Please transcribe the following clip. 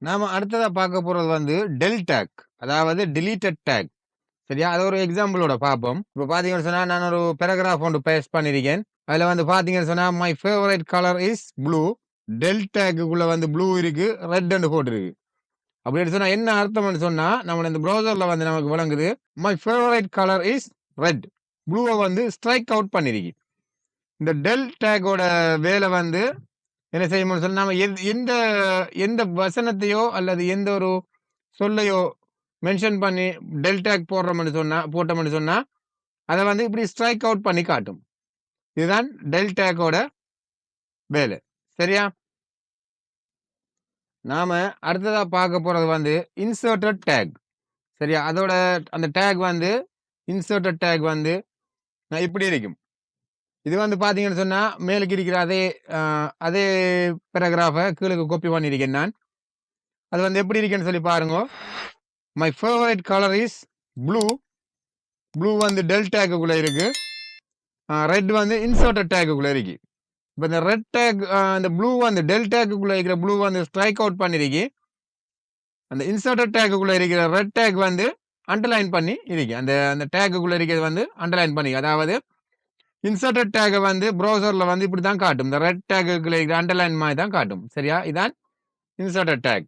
நாம அடுத்ததா பார்க்க போறது வந்து டெல் டேக், அதாவது டிலீட்டட் டேக். சரியா? அது ஒரு எக்ஸாம்பிளோட பார்ப்போம். இப்ப பார்த்தீங்கன்னு சொன்னா, நான் ஒரு பேராகிராஃப் ஒன்று பேஸ்ட் பண்ணியிருக்கேன். அதுல வந்து பார்த்தீங்கன்னு சொன்னா, my favourite colour is blue. டெல் டேக்குள்ள வந்து ப்ளூ இருக்கு, ரெட்ன்னு போட்டிருக்கு. அப்படின்னு சொன்னா என்ன அர்த்தம்னு சொன்னா, நம்ம இந்த ப்ரௌசர்ல வந்து நமக்கு விளங்குது. My favourite colour is red. ப்ளூவை வந்து ஸ்ட்ரைக் அவுட் பண்ணிருக்கு. இந்த டெல் டேக்கோட வேலை வந்து என்ன செய்யணும்னு சொன்னா, நாம எந்த எந்த வசனத்தையோ அல்லது எந்த ஒரு சொல்லையோ மென்ஷன் பண்ணி டெல் டேக் போட்டோம்னு சொன்னா அதை வந்து இப்படி ஸ்ட்ரைக் அவுட் பண்ணி காட்டும். இதுதான் டெல் டேக்கோட வேலை. சரியா? நாம அடுத்ததா பார்க்க போறது வந்து இன்சர்ட்டட் டேக். சரியா? அதோட அந்த டேக் வந்து இன்சர்ட்டட் டேக் வந்து இப்படி இருக்கும். இது வந்து பாத்தீங்கன்னு சொன்னா மேலுக்கு இருக்கிற அதே பேராகிராஃபை கீழே காப்பி பண்ணியிருக்கேன் நான். அது வந்து எப்படி இருக்குன்னு சொல்லி பாருங்க. My favourite colour is blue. Blue வந்து டெல் டேக்குள்ள இருக்கு. ரெட் வந்து இன்சர்ட்டட் டேக்குள்ள இருக்கு. இப்போ இந்த ரெட் டேக், இந்த ப்ளூ வந்து டெல் டேக்குள்ள இருக்கிற ப்ளூ வந்து ஸ்ட்ரைக் அவுட் பண்ணிருக்கு. அந்த இன்சர்ட்டட் டேக்குள்ள இருக்கிற ரெட் டேக் வந்து அண்டர்லைன் பண்ணி இருக்கு. அந்த அந்த டேக்குள்ள இருக்கிறது வந்து அண்டர்லைன் பண்ணி, அதாவது இன்சர்ட்டட் டேக் வந்து ப்ரௌசர்ல வந்து இப்படி தான் காட்டும். இந்த ரெட் டேக்குள்ள இருக்கிற அண்டர்லைன் மாதிரி தான் காட்டும். சரியா? இதான் இன்சர்ட்டட் டேக்.